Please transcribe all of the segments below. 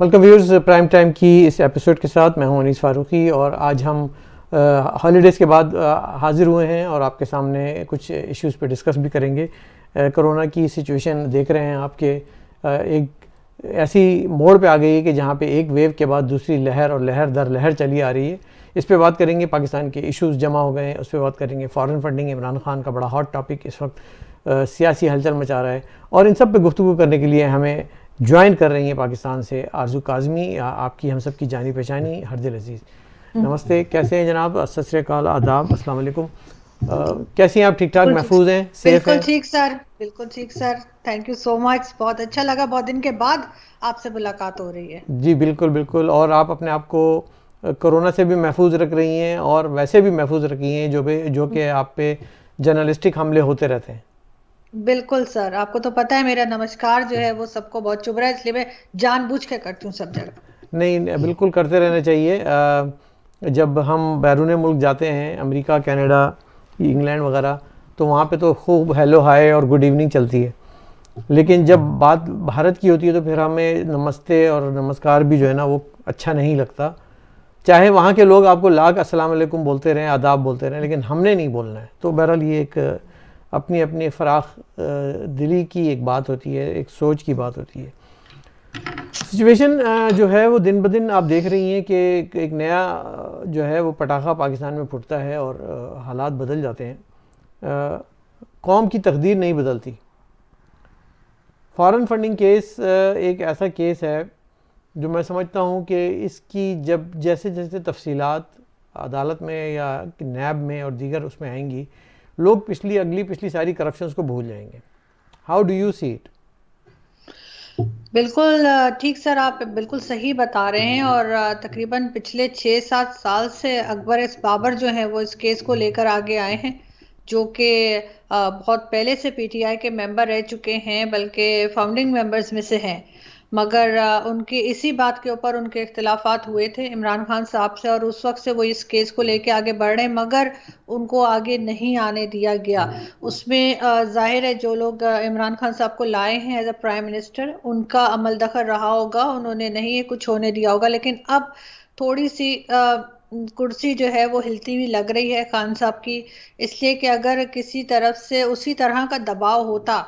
Welcome viewers, prime time की इस episode के साथ मैं हूं अनीस फारूकी और आज हम हॉलीडेज़ के बाद हाज़िर हुए हैं और आपके सामने कुछ इश्यूज़ पे डिस्कस भी करेंगे। कोरोना की सिचुएशन देख रहे हैं आपके एक ऐसी मोड़ पे आ गई है कि जहां पे एक वेव के बाद दूसरी लहर और लहर दर लहर चली आ रही है। इस पे बात करेंगे, पाकिस्तान के इश्यूज़ जमा हो गए हैं उस पर बात करेंगे। फ़ॉरेन फंडिंग, इमरान खान का बड़ा हॉट टॉपिक इस वक्त सियासी हलचल मचा रहा है और इन सब पे गुफ्तगू करने के लिए हमें ज्वाइन कर रही हैं पाकिस्तान से आरजू काज़मी, आपकी हम सब की जानी पहचानी हरदिल अजीज़। नमस्ते, कैसे हैं जनाब? सत श्री अकाल, आदाब, अस्सलाम वालेकुम। कैसी हैं आप? ठीक ठाक, महफूज हैं, सेफ हैं? बिल्कुल ठीक सर, बिल्कुल ठीक sir. Thank you so much, बहुत अच्छा लगा, बहुत दिन के बाद आपसे मुलाकात हो रही है। जी बिल्कुल बिल्कुल। और आप अपने आप को कोरोना से भी महफूज रख रही हैं और वैसे भी महफूज रखी हैं जो कि आप पे जर्नलिस्टिक हमले होते रहते हैं। बिल्कुल सर, आपको तो पता है मेरा नमस्कार जो है वो सबको बहुत चुभ रहा है, इसलिए मैं जानबूझ के करती हूँ सब जगह। नहीं, बिल्कुल करते रहना चाहिए। जब हम बैरून मुल्क जाते हैं, अमेरिका, कनाडा, इंग्लैंड वगैरह, तो वहाँ पे तो खूब हेलो हाय और गुड इवनिंग चलती है, लेकिन जब बात भारत की होती है तो फिर हमें नमस्ते और नमस्कार भी जो है ना वो अच्छा नहीं लगता। चाहे वहाँ के लोग आपको लाख अस्सलाम वालेकुम बोलते रहें, आदाब बोलते रहें, लेकिन हमने नहीं बोलना है। तो बहरहाल ये एक अपनी अपनी फराख दिली की एक बात होती है, एक सोच की बात होती है। सिचुएशन जो है वो दिन ब दिन आप देख रही हैं कि एक नया जो है वो पटाखा पाकिस्तान में फूटता है और हालात बदल जाते हैं। कौम की तकदीर नहीं बदलती। फॉरेन फंडिंग केस एक ऐसा केस है जो मैं समझता हूँ कि इसकी जब जैसे जैसे तफसीलात अदालत में या नैब में और दीगर उसमें आएंगी, लोग पिछली सारी करप्शंस को भूल जाएंगे। How do you see it? बिल्कुल ठीक सर, आप बिल्कुल सही बता रहे हैं। और तकरीबन पिछले 6-7 साल से अकबर एस बाबर जो है वो इस केस को लेकर आगे आए हैं, जो कि बहुत पहले से पीटीआई के मेंबर रह चुके हैं, बल्कि फाउंडिंग मेंबर्स में से हैं। मगर उनकी इसी बात के ऊपर उनके इख्तिलाफात हुए थे इमरान खान साहब से, और उस वक्त से वो इस केस को लेके आगे बढ़ रहे हैं, मगर उनको आगे नहीं आने दिया गया। उसमें जाहिर है जो लोग इमरान खान साहब को लाए हैं एज अ प्राइम मिनिस्टर, उनका अमल दखल रहा होगा, उन्होंने नहीं ये कुछ होने दिया होगा। लेकिन अब थोड़ी सी कुर्सी जो है वो हिलती हुई लग रही है खान साहब की, इसलिए कि अगर किसी तरफ से उसी तरह का दबाव होता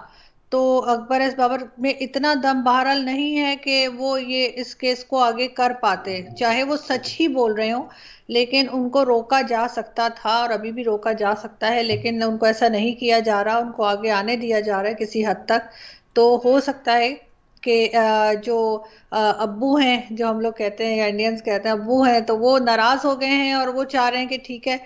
तो अकबर एस बाबर में इतना दम बहरहाल नहीं है कि वो ये इस केस को आगे कर पाते, चाहे वो सच ही बोल रहे हो। लेकिन उनको रोका जा सकता था और अभी भी रोका जा सकता है, लेकिन उनको ऐसा नहीं किया जा रहा, उनको आगे आने दिया जा रहा है किसी हद तक। तो हो सकता है कि जो अब्बू हैं, जो हम लोग कहते हैं या इंडियंस कहते हैं अब्बू हैं, तो वो नाराज हो गए हैं और वो चाह रहे हैं कि ठीक है,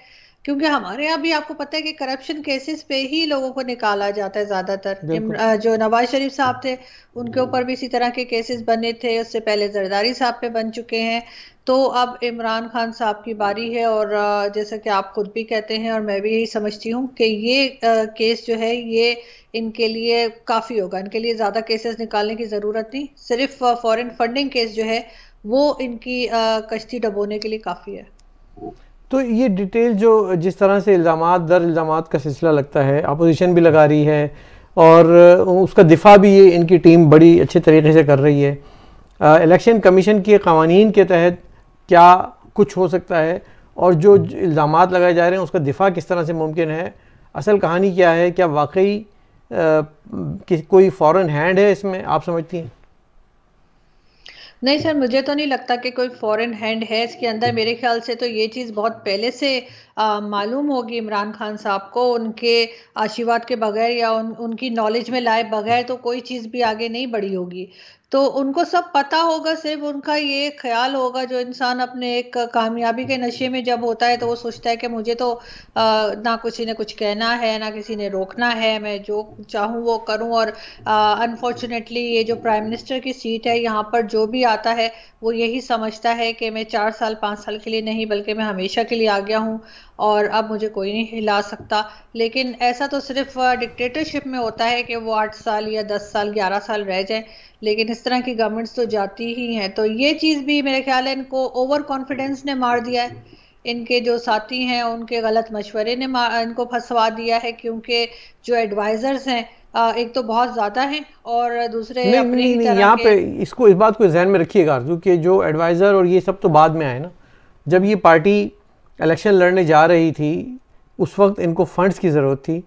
क्योंकि हमारे यहाँ भी आपको पता है कि करप्शन केसेस पे ही लोगों को निकाला जाता है ज्यादातर। बिल्कुल। जो नवाज शरीफ साहब थे उनके ऊपर भी इसी तरह के केसेस बने थे, उससे पहले जरदारी साहब पे बन चुके हैं। तो अब इमरान खान साहब की बारी है, और जैसा कि आप खुद भी कहते हैं और मैं भी यही समझती हूँ कि ये केस जो है ये इनके लिए काफी होगा, इनके लिए ज्यादा केसेस निकालने की जरूरत नहीं, सिर्फ फॉरेन फंडिंग केस जो है वो इनकी कश्ती डबोने के लिए काफी है। तो ये डिटेल जो जिस तरह से इल्ज़ामात दर इल्ज़ामात का सिलसिला लगता है, अपोजिशन भी लगा रही है और उसका दिफा भी ये इनकी टीम बड़ी अच्छे तरीके से कर रही है। इलेक्शन कमीशन के क़वानीन के तहत क्या कुछ हो सकता है और जो इल्ज़ामात लगाए जा रहे हैं उसका दिफा किस तरह से मुमकिन है? असल कहानी क्या है? क्या वाकई कोई फॉरेन हैंड है इसमें, आप समझती हैं? नहीं सर, मुझे तो नहीं लगता कि कोई फॉरेन हैंड है इसके अंदर। मेरे ख्याल से तो ये चीज़ बहुत पहले से मालूम होगी इमरान खान साहब को, उनके आशीर्वाद के बगैर या उनकी नॉलेज में लाए बगैर तो कोई चीज़ भी आगे नहीं बढ़ी होगी। तो उनको सब पता होगा, सिर्फ उनका ये ख्याल होगा, जो इंसान अपने एक कामयाबी के नशे में जब होता है तो वो सोचता है कि मुझे तो ना किसी ने कुछ कहना है ना किसी ने रोकना है, मैं जो चाहूँ वो करूँ। और अनफॉर्चुनेटली ये जो प्राइम मिनिस्टर की सीट है, यहाँ पर जो भी आता है वो यही समझता है कि मैं 4 साल 5 साल के लिए नहीं बल्कि मैं हमेशा के लिए आ गया हूँ और अब मुझे कोई नहीं हिला सकता। लेकिन ऐसा तो सिर्फ डिक्टेटरशिप में होता है कि वो 8 साल या 10 साल 11 साल रह जाए, लेकिन इस तरह की गवर्नमेंट्स तो जाती ही हैं। तो ये चीज़ भी मेरे ख्याल है इनको ओवर कॉन्फिडेंस ने मार दिया है, इनके जो साथी हैं उनके गलत मशवरे ने इनको फंसवा दिया है, क्योंकि जो एडवाइजर्स हैं एक तो बहुत ज़्यादा हैं और दूसरे नहीं अपने नहीं ही नहीं, तरह यहाँ के। पे इसको, इस बात को ध्यान में रखिएगा आरजू कि जो एडवाइज़र और ये सब तो बाद में आए ना। जब ये पार्टी इलेक्शन लड़ने जा रही थी उस वक्त इनको फंड्स की ज़रूरत थी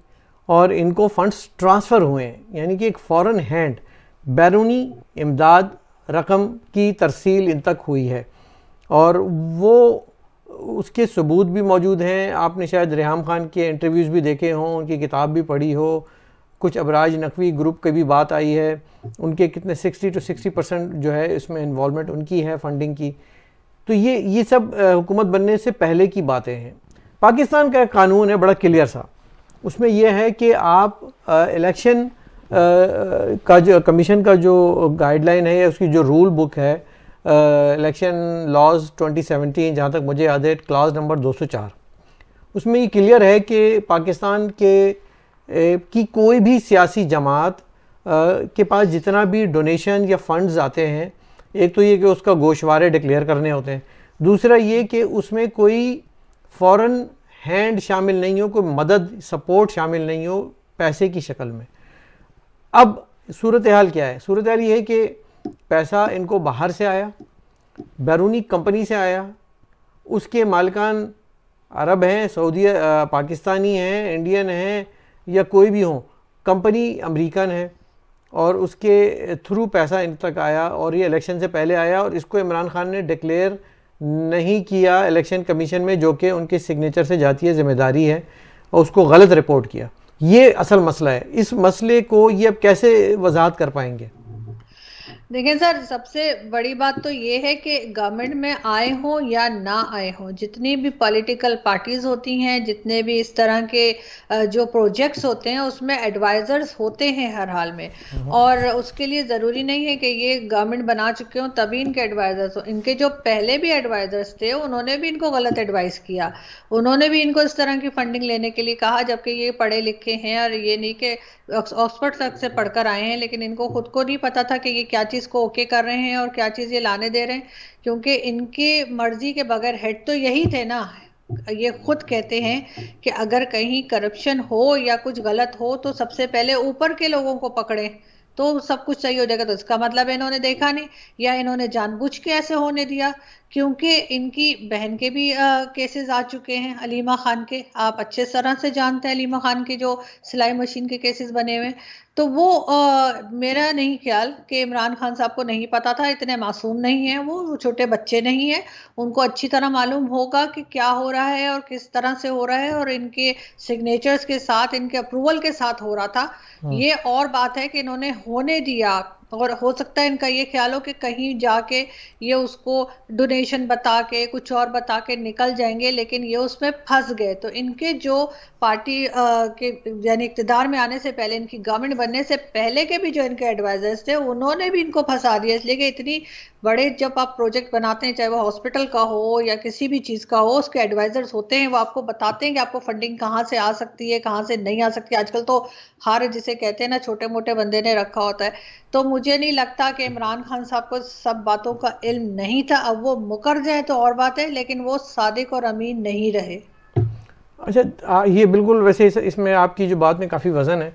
और इनको फंड्स ट्रांसफ़र हुए हैं, यानी कि एक फ़ॉरेन हैंड बैरूनी इमदाद रकम की तरसील इन तक हुई है और वो उसके सबूत भी मौजूद हैं। आपने शायद रेहाम खान के इंटरव्यूज़ भी देखे हों, उनकी किताब भी पढ़ी हो, कुछ अबराज नकवी ग्रुप की भी बात आई है, उनके कितने 60 to 60% जो है इसमें इन्वॉल्वमेंट उनकी है फंडिंग की। तो ये सब हुकूमत बनने से पहले की बातें हैं। पाकिस्तान का कानून है बड़ा क्लियर सा, उसमें यह है कि आप इलेक्शन का जो कमीशन का जो गाइडलाइन है या उसकी जो रूल बुक है इलेक्शन लॉज 2017, जहाँ तक मुझे याद है क्लास नंबर 204, उसमें ये क्लियर है कि पाकिस्तान की कोई भी सियासी जमात के पास जितना भी डोनेशन या फंड्स आते हैं, एक तो ये कि उसका गोशवारे डिक्लेयर करने होते हैं, दूसरा ये कि उसमें कोई फॉरेन हैंड शामिल नहीं हो, कोई मदद सपोर्ट शामिल नहीं हो पैसे की शक्ल में। अब सूरत हाल क्या है? सूरत हाल ये है कि पैसा इनको बाहर से आया, बैरूनी कंपनी से आया, उसके मालिकान अरब हैं, सऊदी पाकिस्तानी हैं, इंडियन हैं या कोई भी हो, कंपनी अमेरिकन है और उसके थ्रू पैसा इन तक आया और ये इलेक्शन से पहले आया और इसको इमरान खान ने डिक्लेयर नहीं किया इलेक्शन कमीशन में, जो कि उनके सिग्नेचर से जाती है जिम्मेदारी है, और उसको गलत रिपोर्ट किया। ये असल मसला है। इस मसले को ये अब कैसे वजाहत कर पाएंगे? देखिए सर, सबसे बड़ी बात तो ये है कि गवर्नमेंट में आए हों या ना आए हों, जितनी भी पॉलिटिकल पार्टीज होती हैं, जितने भी इस तरह के जो प्रोजेक्ट्स होते हैं उसमें एडवाइजर्स होते हैं हर हाल में, और उसके लिए ज़रूरी नहीं है कि ये गवर्नमेंट बना चुके हों तभी इनके एडवाइजर्स हो। इनके जो पहले भी एडवाइजर्स थे उन्होंने भी इनको गलत एडवाइस किया, उन्होंने भी इनको इस तरह की फंडिंग लेने के लिए कहा, जबकि ये पढ़े लिखे हैं और ये नहीं कि ऑक्सफोर्ड तक से पढ़कर आए हैं, लेकिन इनको खुद को नहीं पता था कि ये क्या चीज़ को ओके कर रहे हैं और क्या चीज़ ये लाने दे रहे हैं, क्योंकि इनके मर्जी के बगैर हेड तो यही थे ना। ये खुद कहते हैं कि अगर कहीं करप्शन हो या कुछ गलत हो तो सबसे पहले ऊपर के लोगों को पकड़े तो सब कुछ सही हो जाएगा। तो इसका मतलब इन्होंने देखा नहीं या इन्होंने जानबूझ के ऐसे होने दिया, क्योंकि इनकी बहन के भी केसेस आ चुके हैं, अलीमा खान के, आप अच्छे तरह से जानते हैं अलीमा खान के जो सिलाई मशीन के केसेस बने हुए। तो वो मेरा नहीं ख्याल कि इमरान खान साहब को नहीं पता था, इतने मासूम नहीं है वो छोटे बच्चे नहीं है, उनको अच्छी तरह मालूम होगा कि क्या हो रहा है और किस तरह से हो रहा है, और इनके सिग्नेचर्स के साथ, इनके अप्रूवल के साथ हो रहा था। ये और बात है कि इन्होंने होने दिया, और हो सकता है इनका ये ख्याल हो कि कहीं जाके ये उसको डोनेशन बता के कुछ और बता के निकल जाएंगे, लेकिन ये उसमें फंस गए। तो इनके जो पार्टी के यानी इक्तिदार में आने से पहले, इनकी गवर्नमेंट बनने से पहले के भी जो इनके एडवाइजर्स थे उन्होंने भी इनको फंसा दिया, इसलिए कि इतनी बड़े जब आप प्रोजेक्ट बनाते हैं, चाहे वो हॉस्पिटल का हो या किसी भी चीज़ का हो, उसके एडवाइजर्स होते हैं, वो आपको बताते हैं कि आपको फंडिंग कहाँ से आ सकती है, कहाँ से नहीं आ सकती। आजकल तो हर जिसे कहते हैं ना छोटे मोटे बंदे ने रखा होता है। तो मुझे नहीं लगता कि इमरान खान साहब को सब बातों का इल्म नहीं था। अब वो मुकर जाए तो और बात है, लेकिन वो सादिक और अमीन नहीं रहे। अच्छा, ये बिल्कुल वैसे इसमें आपकी जो बात में काफ़ी वज़न है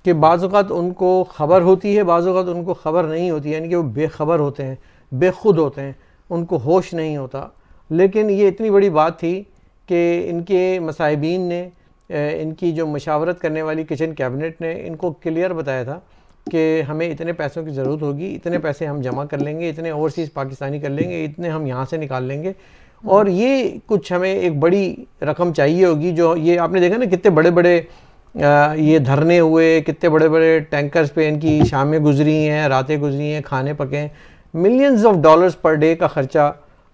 कि बाज़ औक़ात उनको ख़बर होती है, बाज़ औक़ात उनको ख़बर नहीं होती, यानी कि वो बेखबर होते हैं, बेखुद होते हैं, उनको होश नहीं होता। लेकिन ये इतनी बड़ी बात थी कि इनके मसाहिबीन ने, इनकी जो मशावरत करने वाली किचन कैबिनेट ने इनको क्लियर बताया था कि हमें इतने पैसों की ज़रूरत होगी, इतने पैसे हम जमा कर लेंगे, इतने ओवरसीज़ पाकिस्तानी कर लेंगे, इतने हम यहाँ से निकाल लेंगे, और ये कुछ हमें एक बड़ी रकम चाहिए होगी। जो ये आपने देखा ना कितने बड़े बड़े ये धरने हुए, कितने बड़े बड़े टैंकर्स पे इनकी शामें गुजरी हैं, रातें गुजरी हैं, खाने पके हैं, millions of dollars per day का ख़र्चा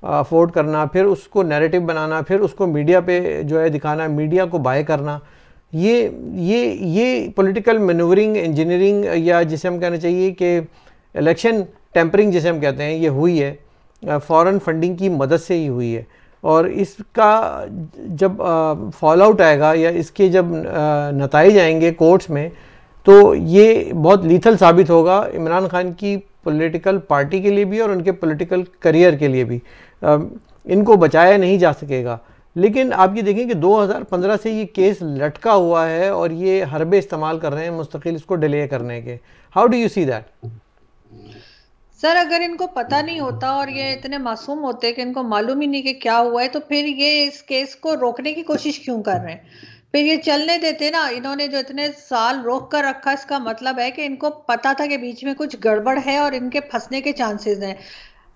अफोर्ड करना, फिर उसको नैरेटिव बनाना, फिर उसको मीडिया पे जो है दिखाना, मीडिया को बाय करना, ये पॉलिटिकल मैनूवरिंग, इंजीनियरिंग, या जिसे हम कहना चाहिए कि इलेक्शन टेम्परिंग जिसे हम कहते हैं, ये हुई है फॉरेन फंडिंग की मदद से ही हुई है। और इसका जब फॉल आउट आएगा या इसके जब नताइज आएंगे कोर्ट्स में, तो ये बहुत लीथल साबित होगा इमरान खान की पॉलिटिकल पार्टी के लिए भी और उनके पॉलिटिकल करियर के लिए भी। इनको बचाया नहीं जा सकेगा। लेकिन आप ये देखें कि 2015 से ये केस लटका हुआ है और ये हरबे इस्तेमाल कर रहे हैं मुस्तकिल इसको डिले करने के। How do you see that? Sir अगर इनको पता नहीं होता और ये इतने मासूम होते कि इनको मालूम ही नहीं कि क्या हुआ है, तो फिर ये इस केस को रोकने की कोशिश क्यों कर रहे हैं? फिर ये चलने देते ना। इन्होंने जो इतने साल रोक कर रखा, इसका मतलब है कि इनको पता था कि बीच में कुछ गड़बड़ है और इनके फंसने के चांसेस हैं।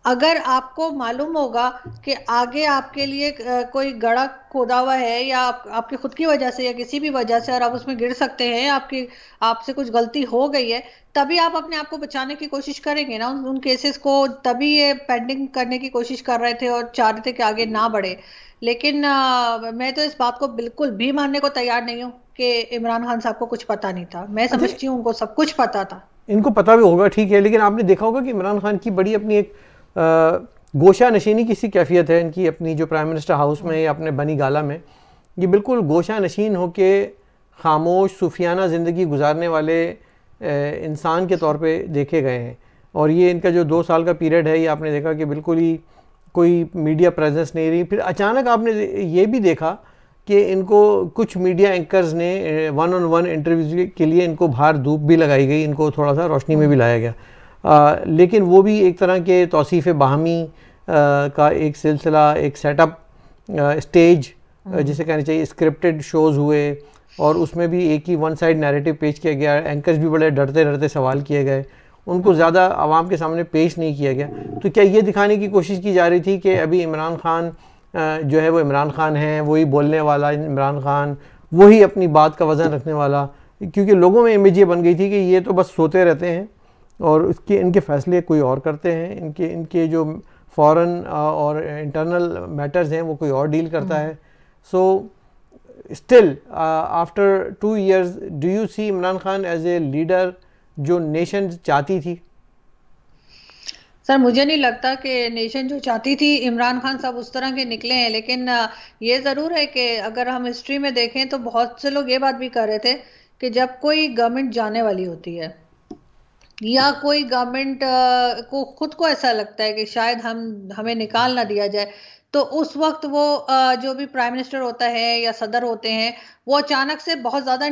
अगर आपको मालूम होगा कि आगे आपके लिए कोई गड्ढा खोदा हुआ है, या आपकी खुद की वजह से या किसी भी वजह से, और आप उसमें गिर सकते हैं, आपसे कुछ गलती हो गई है, तभी आप अपने आप को बचाने की कोशिश करेंगे ना उन केसेस को। तभी ये पेंडिंग करने की कोशिश कर रहे थे और चाह रहे थे कि आगे ना बढ़े। लेकिन मैं तो इस बात को बिल्कुल भी मानने को तैयार नहीं हूँ कि इमरान खान साहब को कुछ पता नहीं था। मैं अच्छा, समझती हूँ उनको सब कुछ पता था। इनको पता भी होगा, ठीक है, लेकिन आपने देखा होगा कि इमरान खान की बड़ी अपनी एक गोशा नशीनी की सी कैफियत है इनकी, अपनी जो प्राइम मिनिस्टर हाउस में या अपने बनी गाला में ये बिल्कुल गोशा नशीन होके खामोश सूफियाना ज़िंदगी गुजारने वाले इंसान के तौर पे देखे गए हैं। और ये इनका जो 2 साल का पीरियड है, ये आपने देखा कि बिल्कुल ही कोई मीडिया प्रेजेंस नहीं रही। फिर अचानक आपने ये भी देखा कि इनको कुछ मीडिया एंकर्स ने 1-on-1 इंटरव्यू के लिए इनको बाहर धूप भी लगाई गई, इनको थोड़ा सा रोशनी में भी लाया गया। लेकिन वो भी एक तरह के तौसीफ़ बाहमी का एक सिलसिला, एक सेटअप स्टेज जिसे कहना चाहिए, स्क्रिप्टेड शोज़ हुए और उसमें भी एक ही वन साइड नैरेटिव पेश किया गया। एंकर्स भी बड़े डरते डरते सवाल किए गए, उनको ज़्यादा आवाम के सामने पेश नहीं किया गया। तो क्या ये दिखाने की कोशिश की जा रही थी कि अभी इमरान खान जो है वो इमरान खान है, वही बोलने वाला इमरान खान, वही अपनी बात का वज़न रखने वाला? क्योंकि लोगों में इमेज ये बन गई थी कि ये तो बस सोते रहते हैं और इनके फ़ैसले कोई और करते हैं, इनके जो फॉरेन और इंटरनल मैटर्स हैं वो कोई और डील करता है। So still after 2 years do you see Imran Khan as a leader जो नेशन चाहती थी? सर मुझे नहीं लगता कि नेशन जो चाहती थी इमरान खान साहब उस तरह के निकले हैं। लेकिन ये ज़रूर है कि अगर हम हिस्ट्री में देखें तो बहुत से लोग ये बात भी कर रहे थे कि जब कोई गवर्नमेंट जाने वाली होती है या कोई गवर्नमेंट को खुद को ऐसा लगता है कि शायद हमें निकाल ना दिया जाए, तो उस वक्त वो जो भी प्राइम मिनिस्टर होता है या सदर होते हैं, वो अचानक से बहुत ज़्यादा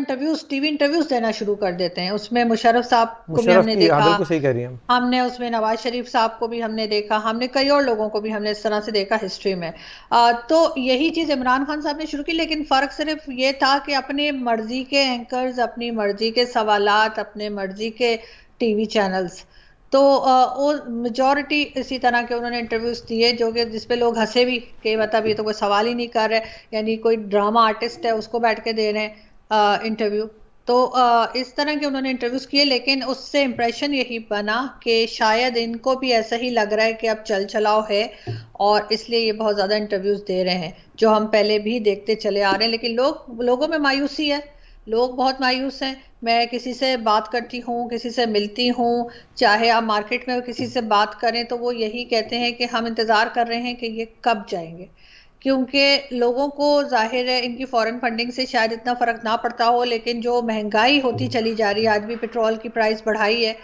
टीवी इंटरव्यूज देना शुरू कर देते हैं। उसमें मुशर्रफ साहब को भी हमने देखा, बिल्कुल सही कह रही हैं। हमने उसमें नवाज शरीफ साहब को भी हमने देखा, हमने कई और लोगों को भी हमने इस तरह से देखा हिस्ट्री में। तो यही चीज़ इमरान खान साहब ने शुरू की, लेकिन फ़र्क सिर्फ ये था कि अपने मर्जी के एंकर्स, अपनी मर्जी के सवालात, अपने मर्जी के टीवी चैनल्स, तो वो मेजॉरिटी इसी तरह के उन्होंने इंटरव्यूज दिए जो कि जिसपे लोग हंसे भी कि मतलब ये तो कोई सवाल ही नहीं कर रहे, यानी कोई ड्रामा आर्टिस्ट है उसको बैठ के दे रहे हैं इंटरव्यू। तो इस तरह के उन्होंने इंटरव्यूज किए, लेकिन उससे इम्प्रेशन यही बना कि शायद इनको भी ऐसा ही लग रहा है कि अब चल चलाओ है और इसलिए ये बहुत ज़्यादा इंटरव्यूज दे रहे हैं, जो हम पहले भी देखते चले आ रहे हैं। लेकिन लोगों में मायूसी है, लोग बहुत मायूस हैं। मैं किसी से बात करती हूँ, किसी से मिलती हूँ, चाहे आप मार्केट में किसी से बात करें तो वो यही कहते हैं कि हम इंतज़ार कर रहे हैं कि ये कब जाएंगे, क्योंकि लोगों को जाहिर है इनकी फॉरेन फंडिंग से शायद इतना फ़र्क ना पड़ता हो, लेकिन जो महंगाई होती चली जा रही है, आज भी पेट्रोल की प्राइस बढ़ाई है,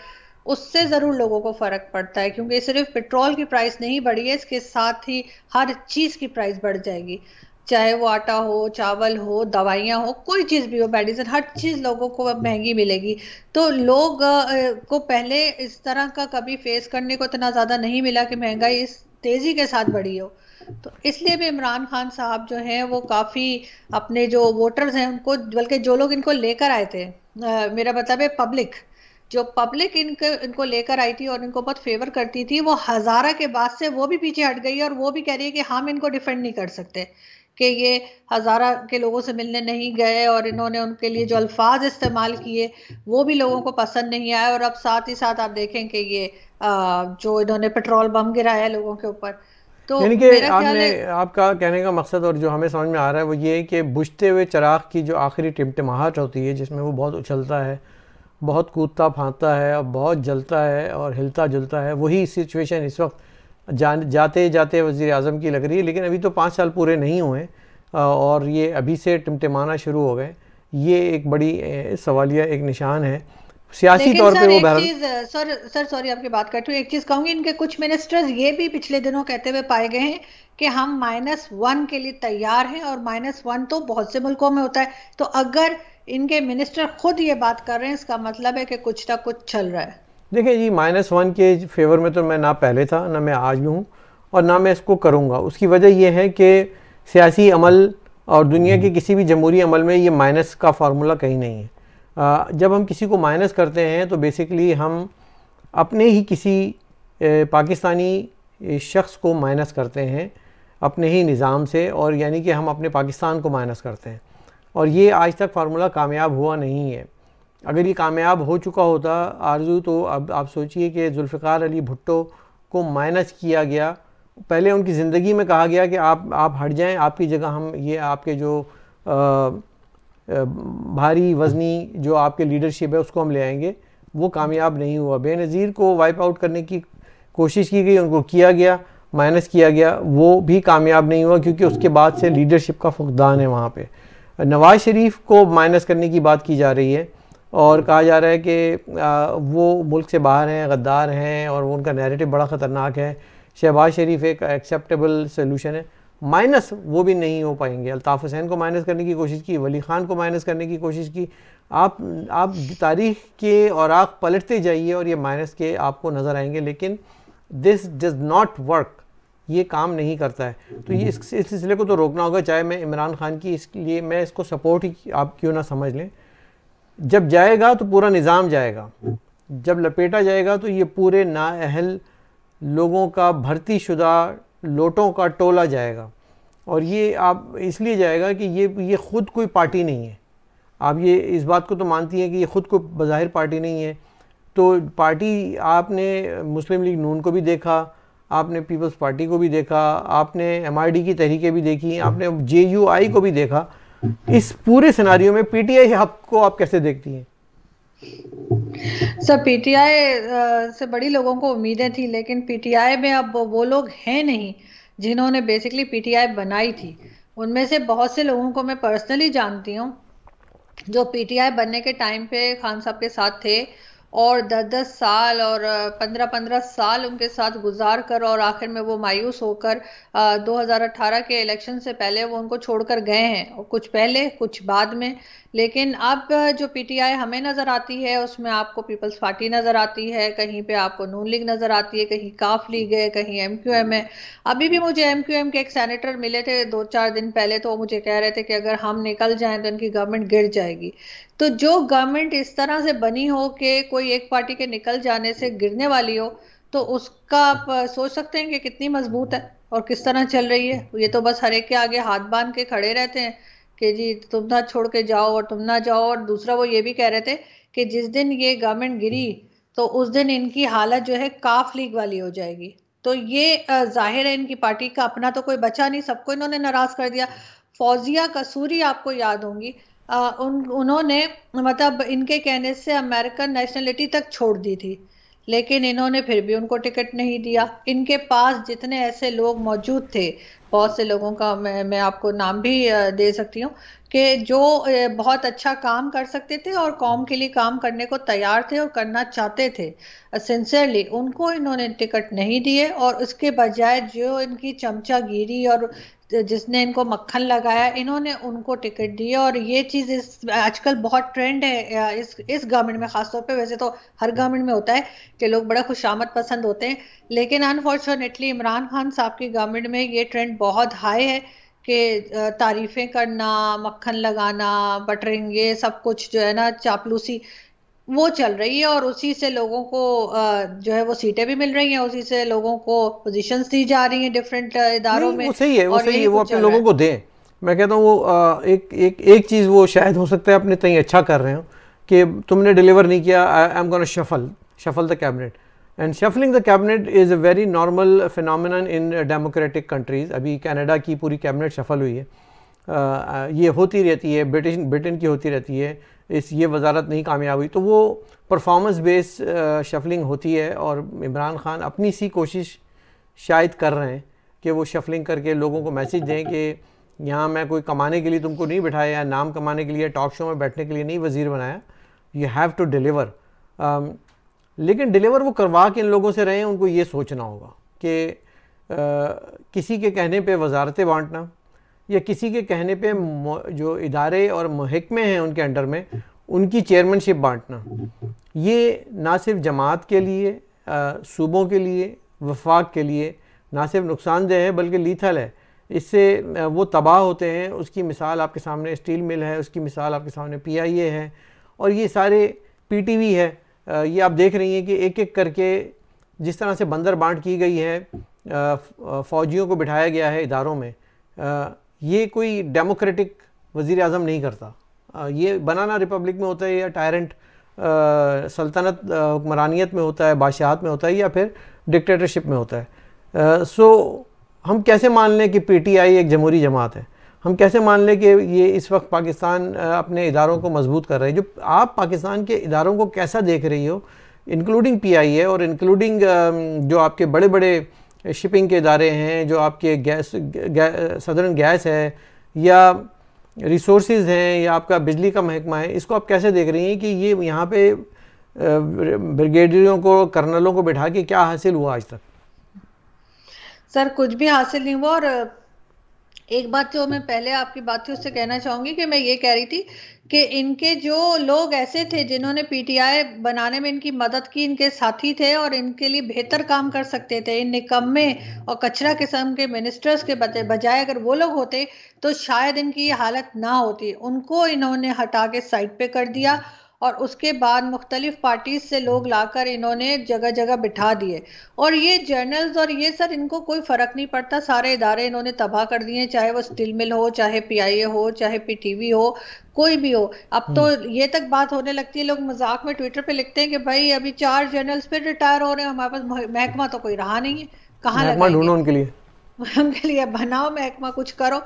उससे ज़रूर लोगों को फ़र्क पड़ता है। क्योंकि सिर्फ पेट्रोल की प्राइस नहीं बढ़ी है, इसके साथ ही हर चीज़ की प्राइस बढ़ जाएगी, चाहे वो आटा हो, चावल हो, दवाइयाँ हो, कोई चीज़ भी हो, मेडिसिन, हर चीज़ लोगों को अब महंगी मिलेगी। तो लोग को पहले इस तरह का कभी फेस करने को इतना ज़्यादा नहीं मिला कि महंगाई इस तेज़ी के साथ बढ़ी हो। तो इसलिए भी इमरान खान साहब जो हैं वो काफ़ी अपने जो वोटर्स हैं उनको, बल्कि जो लोग इनको लेकर आए थे, मेरा मतलब है पब्लिक, जो पब्लिक इनको लेकर आई थी और इनको बहुत फेवर करती थी, वो हज़ारा के बाद से वो भी पीछे हट गई और वो भी कह रही है कि हम इनको डिफेंड नहीं कर सकते, कि ये हज़ारा के लोगों से मिलने नहीं गए और इन्होंने उनके लिए जो अल्फाज इस्तेमाल किए वो भी लोगों को पसंद नहीं आए। और अब साथ ही साथ आप देखें कि ये जो इन्होंने पेट्रोल बम गिराया है लोगों के ऊपर, तो यानी कि मेरा ख्याल है आपका कहने का मकसद और जो हमें समझ में आ रहा है वो ये है कि बुझते हुए चिराग की जो आखिरी टिमटिमाहट होती है, जिसमें वो बहुत उछलता है, बहुत कूदता फांदता है और बहुत जलता है और हिलता जुलता है, वही सिचुएशन इस वक्त जाते जाते वज़ीर आज़म की लग रही है। लेकिन अभी तो 5 साल पूरे नहीं हुए और ये अभी से टिमटिमाना शुरू हो गए। ये एक बड़ी सवालिया एक निशान है। सियासी लेकिन तौर पे सर वो एक बहरहाल। चीज, सर सॉरी आपकी बात काट रही हूँ, एक चीज कहूंगी, इनके कुछ मिनिस्टर्स ये भी पिछले दिनों कहते हुए पाए गए हैं कि हम -1 के लिए तैयार हैं, और -1 तो बहुत से मुल्कों में होता है। तो अगर इनके मिनिस्टर खुद ये बात कर रहे हैं, इसका मतलब है कि कुछ ना कुछ चल रहा है। देखिए जी, -1 के फेवर में तो मैं ना पहले था, ना मैं आज भी हूँ, और ना मैं इसको करूँगा। उसकी वजह यह है कि सियासी अमल और दुनिया के किसी भी जमहूरी अमल में ये माइनस का फार्मूला कहीं नहीं है। जब हम किसी को माइनस करते हैं तो बेसिकली हम अपने ही किसी पाकिस्तानी शख्स को माइनस करते हैं अपने ही निज़ाम से, और यानी कि हम अपने पाकिस्तान को माइनस करते हैं। और ये आज तक फार्मूला कामयाब हुआ नहीं है। अगर ये कामयाब हो चुका होता आरजू, तो अब आप सोचिए कि जुल्फ़िकार अली भुट्टो को माइनस किया गया, पहले उनकी ज़िंदगी में कहा गया कि आप हट जाएं, आपकी जगह हम ये आपके जो भारी वज़नी जो आपके लीडरशिप है उसको हम ले आएंगे। वो कामयाब नहीं हुआ। बेनज़ीर को वाइप आउट करने की कोशिश की गई, उनको किया गया, माइनस किया गया, वो भी कामयाब नहीं हुआ, क्योंकि उसके बाद से लीडरशिप का फुकदान है वहाँ पे। नवाज़ शरीफ को माइनस करने की बात की जा रही है, और कहा जा रहा है कि वो मुल्क से बाहर हैं, गद्दार हैं, और उनका नैरेटिव बड़ा ख़तरनाक है। शहबाज शरीफ एक एक्सेप्टेबल सोल्यूशन है। माइनस वो भी नहीं हो पाएंगे। अल्ताफ़ हुसैन को माइनस करने की कोशिश की, वली ख़ान को माइनस करने की कोशिश की। आप तारीख़ के औराक पलटते जाइए और ये माइनस के आपको नज़र आएंगे, लेकिन दिस डज़ नॉट वर्क, ये काम नहीं करता है। तो ये इस सिलसिले को तो रोकना होगा, चाहे मैं इमरान खान की इसलिए मैं इसको सपोर्ट ही आप क्यों ना समझ लें। जब जाएगा तो पूरा निज़ाम जाएगा, जब लपेटा जाएगा तो ये पूरे नाअहल लोगों का भर्ती शुदा लोटों का टोला जाएगा। और ये आप इसलिए जाएगा कि ये ख़ुद कोई पार्टी नहीं है। आप ये इस बात को तो मानती हैं कि ये ख़ुद को बज़ाहिर पार्टी नहीं है। तो पार्टी आपने मुस्लिम लीग नून को भी देखा, आपने पीपल्स पार्टी को भी देखा, आपने MRD की तहरीकें भी देखी, आपने JUI को भी देखा। इस पूरे सिनारियों में PTI आपको आप कैसे देखती हैं? सर PTI से बड़ी लोगों को उम्मीदें थी, लेकिन PTI में अब वो लोग हैं नहीं जिन्होंने बेसिकली PTI बनाई थी। उनमें से बहुत से लोगों को मैं पर्सनली जानती हूँ जो PTI बनने के टाइम पे खान साहब के साथ थे, और 10-10 साल और 15-15 साल उनके साथ गुजार कर, और आखिर में वो मायूस होकर 2018 के इलेक्शन से पहले वो उनको छोड़कर गए हैं, और कुछ पहले कुछ बाद में। लेकिन अब जो PTI हमें नजर आती है उसमें आपको पीपल्स पार्टी नजर आती है, कहीं पे आपको नून लीग नजर आती है, कहीं काफ लीग है, कहीं MQM है। अभी भी मुझे MQM के एक सेनेटर मिले थे 2-4 दिन पहले, तो वो मुझे कह रहे थे कि अगर हम निकल जाएं तो इनकी गवर्नमेंट गिर जाएगी। तो जो गवर्नमेंट इस तरह से बनी हो कि कोई एक पार्टी के निकल जाने से गिरने वाली हो, तो उसका आप सोच सकते हैं कि कितनी मजबूत है और किस तरह चल रही है। ये तो बस हर एक के आगे हाथ बांध के खड़े रहते हैं कि जी तुम ना छोड़ के जाओ और तुम ना जाओ। और दूसरा वो ये भी कह रहे थे कि जिस दिन ये गवर्नमेंट गिरी तो उस दिन इनकी हालत जो है काफ लीग वाली हो जाएगी। तो ये जाहिर है इनकी पार्टी का अपना तो कोई बचा नहीं, सबको इन्होंने नाराज कर दिया। फौजिया कसूरी आपको याद होंगी, उन्होंने मतलब इनके कहने से अमेरिकन नेशनलिटी तक छोड़ दी थी, लेकिन इन्होंने फिर भी उनको टिकट नहीं दिया। इनके पास जितने ऐसे लोग मौजूद थे, बहुत से लोगों का मैं आपको नाम भी दे सकती हूँ कि जो बहुत अच्छा काम कर सकते थे और कौम के लिए काम करने को तैयार थे और करना चाहते थे सिंसियरली, उनको इन्होंने टिकट नहीं दिए। और उसके बजाय जो इनकी चमचागिरी और जिसने इनको मक्खन लगाया, इन्होंने उनको टिकट दिए। और ये चीज़ आजकल बहुत ट्रेंड है इस गवर्नमेंट में खासतौर पे। वैसे तो हर गवर्नमेंट में होता है कि लोग बड़ा खुशामद पसंद होते हैं, लेकिन अनफॉर्चुनेटली इमरान खान साहब की गवर्नमेंट में ये ट्रेंड बहुत हाई है कि तारीफें करना, मक्खन लगाना, बटरिंग, ये सब कुछ जो है ना चापलूसी वो चल रही है। और उसी से लोगों को जो है वो सीटें भी मिल रही हैं, उसी से लोगों को पोजीशंस दी जा रही हैं डिफरेंट इदारों नहीं, में। वो सही है, वो और सही यही है, वो कुछ अपने चल रहा लोगों है। को दें। मैं कहता हूँ वो एक चीज़ वो शायद हो सकता है अपने तय अच्छा कर रहे हो कि तुमने डिलीवर नहीं किया, I am gonna shuffle the cabinet. And shuffling the cabinet is a very normal phenomenon in democratic countries. अभी कनाडा की पूरी कैबिनेट शफल हुई है, ये होती रहती है, ब्रिटेन की होती रहती है। ये वजारत नहीं कामयाब हुई तो वो परफॉर्मेंस बेस शफलिंग होती है। और इमरान खान अपनी सी कोशिश शायद कर रहे हैं कि वो शफलिंग करके लोगों को मैसेज दें कि यहाँ मैं कोई कमाने के लिए तुमको नहीं बिठाया, या नाम कमाने के लिए, टॉक शो में बैठने के लिए नहीं वज़ीर बनाया, यू हैव टू डिलीवर। लेकिन डिलीवर वो करवा के इन लोगों से रहे हैं। उनको ये सोचना होगा कि किसी के कहने पे वजारतें बांटना या किसी के कहने पे जो इदारे और महकमे हैं उनके अंडर में उनकी चेयरमैनशिप बांटना, ये ना सिर्फ जमात के लिए, सूबों के लिए, वफाक के लिए ना सिर्फ नुकसानदेह है बल्कि लीथल है। इससे वो तबाह होते हैं। उसकी मिसाल आपके सामने स्टील मिल है, उसकी मिसाल आपके सामने PIA है और ये सारे PTV है। ये आप देख रही हैं कि एक एक करके जिस तरह से बंदर बांट की गई है, फ़ौजियों को बिठाया गया है इदारों में। ये कोई डेमोक्रेटिक वज़ीर आज़म नहीं करता। ये बनाना रिपब्लिक में होता है या टायरेंट सल्तनत हुक्मरानियत में होता है, बादशाहत में होता है या फिर डिक्टेटरशिप में होता है। सो हम कैसे मान लें कि PTI एक जमहूरी जमात है? हम कैसे मान लें कि ये इस वक्त पाकिस्तान अपने इदारों को मजबूत कर रहे हैं? जो आप पाकिस्तान के इदारों को कैसा देख रही हो, इंक्लूडिंग PIA और इंक्लूडिंग जो आपके बड़े बड़े शिपिंग के इदारे हैं, जो आपके सदर्न गैस है या रिसोर्सेज हैं या आपका बिजली का महकमा है, इसको आप कैसे देख रही हैं कि ये यहाँ पे ब्रिगेडियरों को, कर्नलों को बिठा के क्या हासिल हुआ आज तक? सर कुछ भी हासिल नहीं हुआ। और एक बात जो मैं पहले आपकी बात थी उससे कहना चाहूंगी कि मैं ये कह रही थी कि इनके जो लोग ऐसे थे जिन्होंने PTI बनाने में इनकी मदद की, इनके साथी थे और इनके लिए बेहतर काम कर सकते थे, इन निकम्मे और कचरा किस्म के मिनिस्टर्स के बजाय अगर वो लोग होते तो शायद इनकी ये हालत ना होती। उनको इन्होंने हटा के साइड पे कर दिया और उसके बाद मुख्तलिफ पार्टीज से लोग लाकर इन्होंने जगह जगह बिठा दिए। और ये जर्नल्स और ये सर इनको कोई फर्क नहीं पड़ता, सारे इदारे इन्होंने तबाह कर दिए, चाहे वो स्टील मिल हो, चाहे PIA हो, चाहे PTV हो, कोई भी हो। अब तो ये तक बात होने लगती है, लोग मजाक में ट्विटर पे लिखते हैं कि भाई अभी 4 जर्नल्स पे रिटायर हो रहे हैं, हमारे पास महकमा तो कोई रहा नहीं है, कहाँ लगाएंगे उनके लिए उनके लिए बनाओ महकमा, कुछ करो।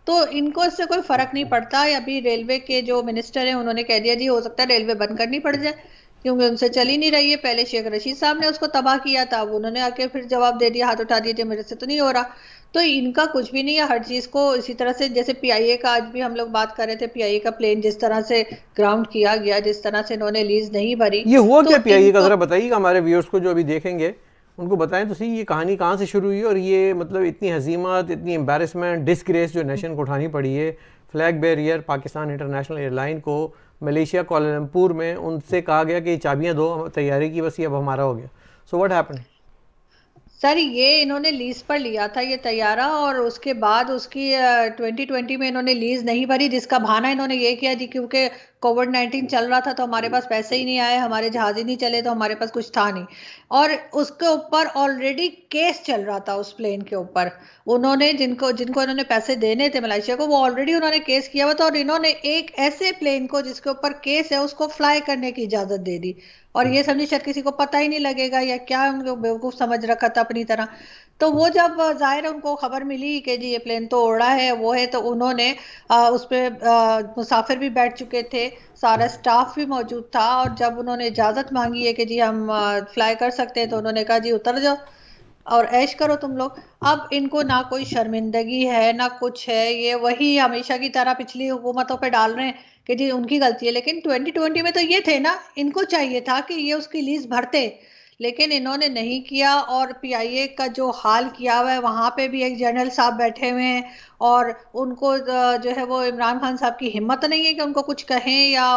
तो इनको इससे कोई फर्क नहीं पड़ता। अभी रेलवे के जो मिनिस्टर हैं उन्होंने कह दिया जी हो सकता है रेलवे बंद करनी पड़ जाए क्योंकि उनसे चली नहीं रही है। पहले शेख रशीद साहब ने उसको तबाह किया था, अब उन्होंने आके फिर जवाब दे दिया, हाथ उठा दिए, मेरे से तो नहीं हो रहा। तो इनका कुछ भी नहीं है, हर चीज को इसी तरह से, जैसे PIA का आज भी हम लोग बात कर रहे थे, PIA का प्लेन जिस तरह से ग्राउंड किया गया, जिस तरह से इन्होंने लीज नहीं भरी, ये हुआ तो क्या PIA का जरा बताइएगा हमारे व्यूअर्स को जो अभी देखेंगे, उनको बताएं तो सही ये कहानी कहाँ से शुरू हुई और ये मतलब इतनी हजीमत, इतनी एम्बेरसमेंट, डिसग्रेस जो नेशन को उठानी पड़ी है। Flag barrier Pakistan international airline को मलेशिया कोलालमपुर में उनसे कहा गया कि चाबियां दो तैयारी की, बस ये अब हमारा हो गया। So what happened? सर ये इन्होंने लीज पर लिया था ये तैयारा और उसके बाद उसकी 2020 में इन्होंने लीज नहीं भरी, जिसका बहाना इन्होंने ये किया जी क्योंकि कोविड-19 चल रहा था तो हमारे पास पैसे ही नहीं आए, हमारे जहाज ही नहीं चले तो हमारे पास कुछ था नहीं। और उसके ऊपर ऑलरेडी केस चल रहा था उस प्लेन के ऊपर। उन्होंने जिनको जिनको इन्होंने पैसे देने थे मलेशिया को, वो ऑलरेडी उन्होंने केस किया हुआ था और इन्होंने एक ऐसे प्लेन को जिसके ऊपर केस है उसको फ्लाई करने की इजाजत दे दी और ये समझी शायद किसी को पता ही नहीं लगेगा या क्या, उनको बेवकूफ समझ रखा था अपनी तरह। तो वो जब जाहिर उनको खबर मिली कि जी ये प्लेन तो उड़ा है वो है, तो उन्होंने उस पर मुसाफिर भी बैठ चुके थे, सारा स्टाफ भी मौजूद था और जब उन्होंने इजाजत मांगी है कि जी हम फ्लाई कर सकते हैं तो उन्होंने कहा जी उतर जाओ और ऐश करो तुम लोग। अब इनको ना कोई शर्मिंदगी है ना कुछ है, ये वही हमेशा की तरह पिछली हुकूमतों पे डाल रहे हैं कि जी उनकी गलती है। लेकिन 2020 में तो ये थे ना, इनको चाहिए था कि ये उसकी लीज भरते, लेकिन इन्होंने नहीं किया। और PIA का जो हाल किया हुआ है, वहां पे भी एक जनरल साहब बैठे हुए हैं और उनको जो है वो इमरान खान साहब की हिम्मत नहीं है कि उनको कुछ कहें या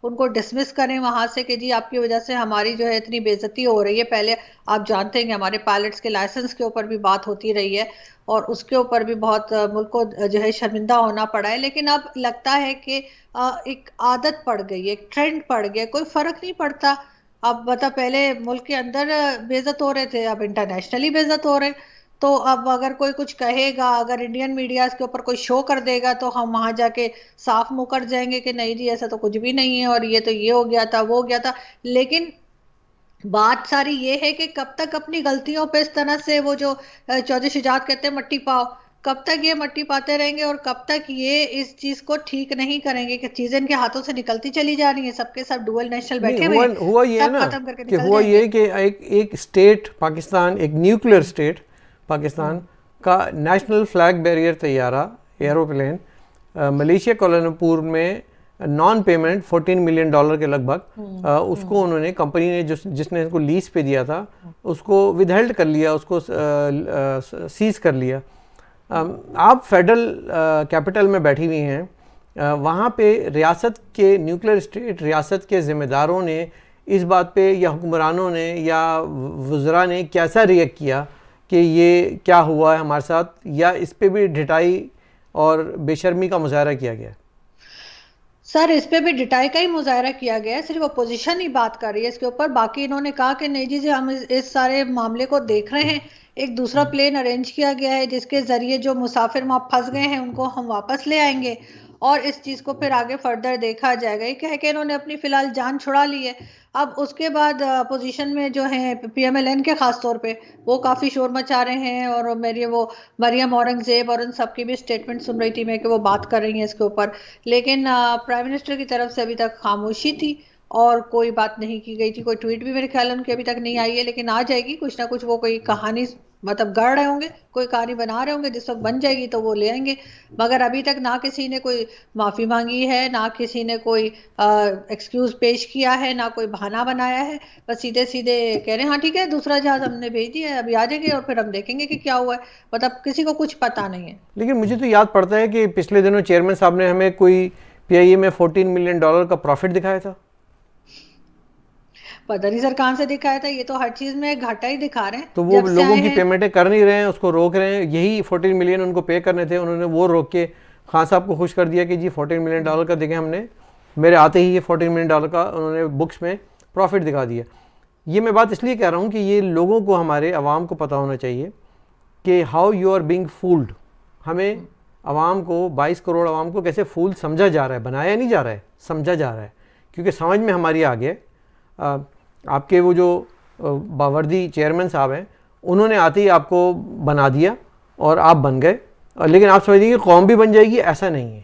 उनको डिसमिस करें वहां से कि जी आपकी वजह से हमारी जो है इतनी बेइज्जती हो रही है। पहले आप जानते हैं कि हमारे पायलट्स के लाइसेंस के ऊपर भी बात होती रही है और उसके ऊपर भी बहुत मुल्क को जो है शर्मिंदा होना पड़ा है। लेकिन अब लगता है कि एक आदत पड़ गई, एक ट्रेंड पड़ गया, कोई फर्क नहीं पड़ता। अब बता, पहले मुल्क के अंदर बेइज्जत हो रहे थे, अब इंटरनेशनली बेइज्जत हो रहे। तो अब अगर कोई कुछ कहेगा, अगर इंडियन मीडिया के ऊपर कोई शो कर देगा तो हम वहां जाके साफ मुंह कर जाएंगे कि नहीं जी ऐसा तो कुछ भी नहीं है और ये तो ये हो गया था वो हो गया था। लेकिन बात सारी ये है कि कब तक अपनी गलतियों पे इस तरह से वो जो चौधरी शुजात कहते हैं मट्टी पाओ, कब तक ये मट्टी पाते रहेंगे और कब तक ये इस चीज को ठीक नहीं करेंगे कि चीजें इनके हाथों से निकलती चली जा रही है, सबके सब डुअल नेशनल बैठे हुए हैं, हुआ ये सब ना खत्म करके कि निकल हुआ जाएंगे। ये कि एक स्टेट पाकिस्तान, एक न्यूक्लियर स्टेट पाकिस्तान का नेशनल फ्लैग बैरियर तैयारा एरोप्लेन मलेशिया कोलालमपुर में नॉन पेमेंट $14 मिलियन के लगभग, उसको उन्होंने, कंपनी ने जिसने इसको लीज पे दिया था उसको विदहेल्ड कर लिया, उसको सीज कर लिया। आप फेडरल कैपिटल में बैठी हुई हैं, वहाँ पे रियासत के, न्यूक्लियर स्टेट रियासत के ज़िम्मेदारों ने इस बात पे, या हुक्मरानों ने या वज़रा ने कैसा रिएक्ट किया कि ये क्या हुआ है हमारे साथ, या इस पे भी ढिठाई और बेशर्मी का मुजाहरा किया गया? सर, इस पे भी डिटाई का ही मुजाहरा किया गया है, सिर्फ अपोजिशन ही बात कर रही है इसके ऊपर। बाकी इन्होंने कहा कि नहीं जी, हम इस सारे मामले को देख रहे हैं, एक दूसरा प्लेन अरेंज किया गया है जिसके जरिए जो मुसाफिर वहां फंस गए हैं उनको हम वापस ले आएंगे और इस चीज को फिर आगे फर्दर देखा जाएगा। ये कह के इन्होंने अपनी फिलहाल जान छुड़ा ली है। अब उसके बाद अपोजिशन में जो है PMLN के खास तौर पे वो काफी शोर मचा रहे हैं, और मेरी वो मरियम औरंगजेब और उन सबकी भी स्टेटमेंट सुन रही थी मैं कि वो बात कर रही हैं इसके ऊपर, लेकिन प्राइम मिनिस्टर की तरफ से अभी तक खामोशी थी और कोई बात नहीं की गई थी। कोई ट्वीट भी मेरे ख्याल उनकी अभी तक नहीं आई है, लेकिन आ जाएगी कुछ ना कुछ। वो कोई कहानी मतलब गढ़ रहे होंगे, कोई कहानी बना रहे होंगे, जिस वक्त बन जाएगी तो वो ले आएंगे। मगर अभी तक ना किसी ने कोई माफी मांगी है, ना किसी ने कोई एक्सक्यूज पेश किया है, ना कोई बहाना बनाया है। बस सीधे सीधे कह रहे हैं हाँ ठीक है, दूसरा जहाज हमने भेज दिया है, अभी आ जाएंगे और फिर हम देखेंगे कि क्या हुआ है। मतलब किसी को कुछ पता नहीं है। लेकिन मुझे तो याद पड़ता है कि पिछले दिनों चेयरमैन साहब ने हमें कोई PIA में $14 मिलियन का प्रॉफिट दिखाया था। पता नहीं सर कहां से दिखाया था, ये तो हर चीज में घाटा ही दिखा रहे हैं। तो वो लोगों की पेमेंटें कर नहीं रहे हैं, उसको रोक रहे हैं। यही 14 मिलियन उनको पे करने थे, उन्होंने वो रोक के खान साहब को खुश कर दिया कि जी $14 मिलियन का देखें हमने, मेरे आते ही ये $14 मिलियन का उन्होंने बुक्स में प्रॉफिट दिखा दिया। ये मैं बात इसलिए कह रहा हूँ कि ये लोगों को, हमारे अवाम को पता होना चाहिए कि how you are being fooled. हमें अवाम को, 22 करोड़ अवाम को कैसे फूल समझा जा रहा है, बनाया नहीं जा रहा है, समझा जा रहा है। क्योंकि समझ में हमारी आ गया, आपके वो जो बावर्दी चेयरमैन साहब हैं उन्होंने आते ही आपको बना दिया और आप बन गए। लेकिन आप समझिए कि कौम भी बन जाएगी, ऐसा नहीं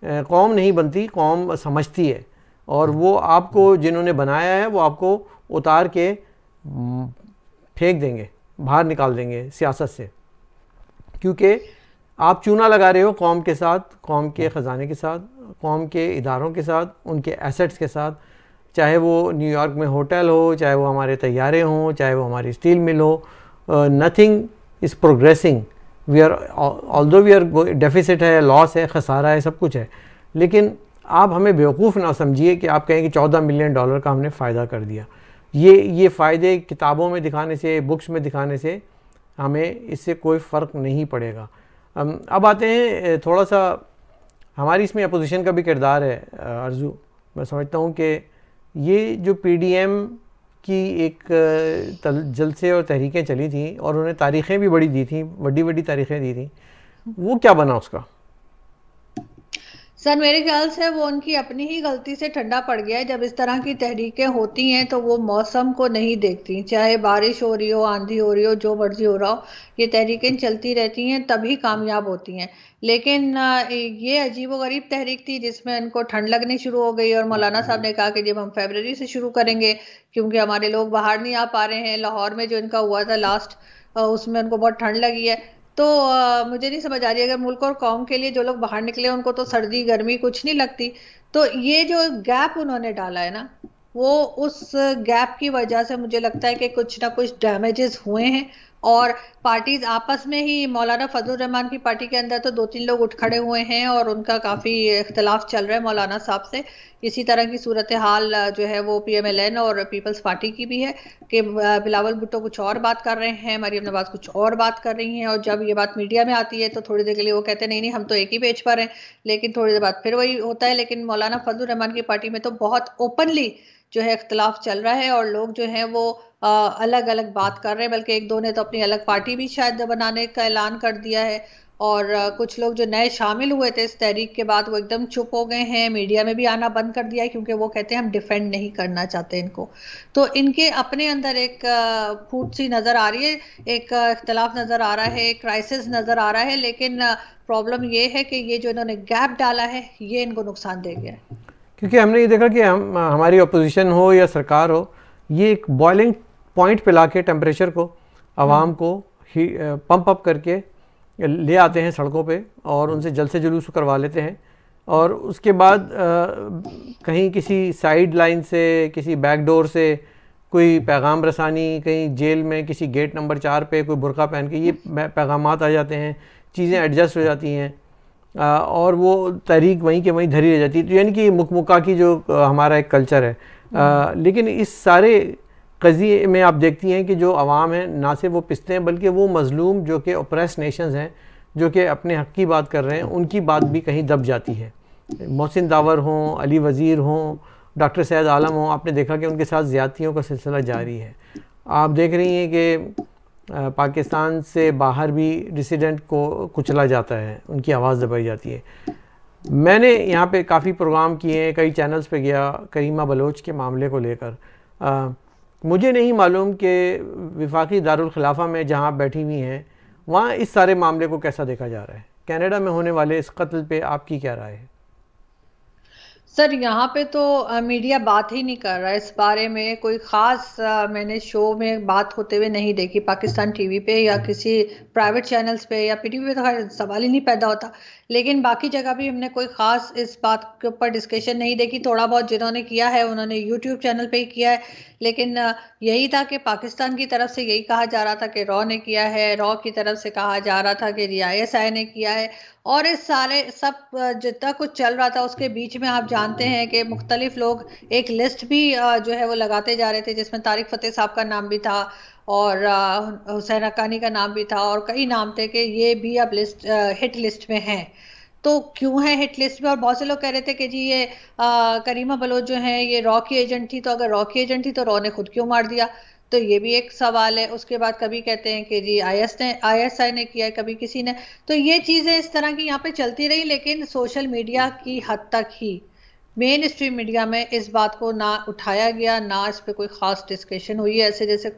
है। कौम नहीं बनती, कौम समझती है। और वो आपको, जिन्होंने बनाया है, वो आपको उतार के फेंक देंगे, बाहर निकाल देंगे सियासत से। क्योंकि आप चूना लगा रहे हो कौम के साथ, कौम के ख़जाने के साथ, कौम के इदारों के साथ, उनके एसेट्स के साथ। चाहे वो न्यूयॉर्क में होटल हो, चाहे वो हमारे तैयारे हों, चाहे वो हमारी स्टील मिल हो, nothing is progressing. We are, although we are deficit है, लॉस है, खसारा है, सब कुछ है। लेकिन आप हमें बेवकूफ़ ना समझिए कि आप कहें कि $14 मिलियन का हमने फ़ायदा कर दिया। ये फ़ायदे किताबों में दिखाने से, बुक्स में दिखाने से हमें इससे कोई फ़र्क नहीं पड़ेगा। अब आते हैं, थोड़ा सा हमारी इसमें अपोजिशन का भी किरदार है। अर्जू, मैं समझता हूँ कि ये जो PDM की एक जलसे और तहरीकें चली थी और उन्हें तारीखें भी बड़ी दी थी, बड़ी बड़ी तारीखें दी थी, वो क्या बना उसका? सर मेरे ख्याल से वो उनकी अपनी ही गलती से ठंडा पड़ गया है। जब इस तरह की तहरीकें होती हैं तो वो मौसम को नहीं देखती, चाहे बारिश हो रही हो, आंधी हो रही हो, जो मर्जी हो रहा हो, ये तहरीकें चलती रहती हैं, तभी कामयाब होती हैं। लेकिन ये अजीबोगरीब तहरीक थी जिसमें उनको ठंड लगनी शुरू हो गई और मौलाना साहब ने कहा कि जब हम फरवरी से शुरू करेंगे, क्योंकि हमारे लोग बाहर नहीं आ पा रहे हैं। लाहौर में जो इनका हुआ था लास्ट, उसमें उनको बहुत ठंड लगी है। तो मुझे नहीं समझ आ रही, अगर मुल्क और कौम के लिए जो लोग बाहर निकले उनको तो सर्दी गर्मी कुछ नहीं लगती, तो ये जो गैप उन्होंने डाला है ना, वो उस गैप की वजह से मुझे लगता है कि कुछ ना कुछ डैमेजेस हुए हैं। और पार्टीज आपस में ही, मौलाना फजलुर रहमान की पार्टी के अंदर तो 2-3 लोग उठ खड़े हुए हैं और उनका काफी इख्तलाफ चल रहा है मौलाना साहब से। इसी तरह की सूरत हाल जो है वो PMLN और पीपल्स पार्टी की भी है कि बिलावल भुट्टो कुछ और बात कर रहे हैं, मरियम नवाज कुछ और बात कर रही हैं, और जब ये बात मीडिया में आती है तो थोड़ी देर के लिए वो कहते हैं नहीं नहीं हम तो एक ही पेज पर हैं, लेकिन थोड़ी देर बाद फिर वही होता है। लेकिन मौलाना फजलुर रहमान की पार्टी में तो बहुत ओपनली जो है इख्तलाफ चल रहा है और लोग जो है वो अलग अलग बात कर रहे हैं, बल्कि एक दो ने तो अपनी अलग पार्टी भी शायद बनाने का ऐलान कर दिया है। और कुछ लोग जो नए शामिल हुए थे इस तहरीक के बाद वो एकदम चुप हो गए हैं, मीडिया में भी आना बंद कर दिया है, क्योंकि वो कहते हैं हम डिफेंड नहीं करना चाहते इनको। तो इनके अपने अंदर एक फूट सी नजर आ रही है, एक इख्तलाफ नजर आ रहा है, एक क्राइसिस नजर आ रहा है। लेकिन प्रॉब्लम ये है कि ये जो इन्होंने गैप डाला है ये इनको नुकसान दे गया है। क्योंकि हमने ये देखा कि हमारी अपोजिशन हो या सरकार हो, ये एक बॉइलिंग पॉइंट पे ला के टेम्परेचर को, आवाम को पंप अप करके ले आते हैं सड़कों पे और उनसे जल से जुलूस करवा लेते हैं। और उसके बाद कहीं किसी साइड लाइन से, किसी बैक डोर से कोई पैगाम रसानी, कहीं जेल में किसी गेट नंबर 4 पे कोई बुर्का पहन के ये पैगामात आ जाते हैं, चीज़ें एडजस्ट हो जाती हैं और वो तहरीक वहीं के वहीं धरी रह जाती है। तो यानी कि मुकमुका की जो हमारा एक कल्चर है। लेकिन इस सारे कज़िए में आप देखती हैं कि जो अवाम है ना सिर्फ वो पिसते हैं, बल्कि वो मज़लूम जो कि ओप्रेस नेशंस हैं, जो कि अपने हक़ की बात कर रहे हैं, उनकी बात भी कहीं दब जाती है। मोहसिन दावर हों, अली वज़ीर हों, डॉक्टर सैयद आलम हों, आपने देखा कि उनके साथ ज़्यादतियों का सिलसिला जारी है। आप देख रही हैं कि पाकिस्तान से बाहर भी डिसिडेंट को कुचला जाता है, उनकी आवाज़ दबाई जाती है। मैंने यहाँ पे काफ़ी प्रोग्राम किए हैं, कई चैनल्स पे गया करीमा बलोच के मामले को लेकर। मुझे नहीं मालूम कि वफाकी दारुल खिलाफा में जहाँ आप बैठी हुई हैं वहाँ इस सारे मामले को कैसा देखा जा रहा है। कनाडा में होने वाले इस कत्ल पे आपकी क्या राय है? सर यहाँ पे तो मीडिया बात ही नहीं कर रहा है इस बारे में। कोई खास मैंने शो में बात होते हुए नहीं देखी पाकिस्तान टीवी पे या किसी प्राइवेट चैनल्स पे या पीटीवी पे, तो खैर सवाल ही नहीं पैदा होता। लेकिन बाकी जगह भी हमने कोई खास इस बात के ऊपर डिस्कशन नहीं देखी। थोड़ा बहुत जिन्होंने किया है उन्होंने यूट्यूब चैनल पे ही किया है। लेकिन यही था कि पाकिस्तान की तरफ से यही कहा जा रहा था कि रॉ ने किया है, रॉ की तरफ से कहा जा रहा था कि ISI ने किया है। और इस सारे सब जितना कुछ चल रहा था उसके बीच में आप जानते हैं कि मुख्तलिफ लोग एक लिस्ट भी जो है वो लगाते जा रहे थे, जिसमें तारिक फतेह साहब का नाम भी था और हुसैन हक्कानी का नाम भी था और कई नाम थे कि ये भी अब लिस्ट हिट लिस्ट में है। तो क्यों है हिट लिस्ट में? और बहुत से लोग कह रहे थे कि जी ये करीमा बलोच जो है ये रॉ की एजेंट थी, तो अगर रॉ की एजेंट थी तो रॉ ने खुद क्यों मार दिया? तो ये भी एक सवाल है। उसके बाद कभी कहते हैं कि जी ISI ने किया है, कभी किसी ने। तो ये चीजें इस तरह की यहाँ पे चलती रही, लेकिन सोशल मीडिया की हद तक ही, मेन स्ट्रीम मीडिया में इस बात को ना उठाया गया, ना इस पे कोई खास डिस्कशन हुई है। ऐसे जैसे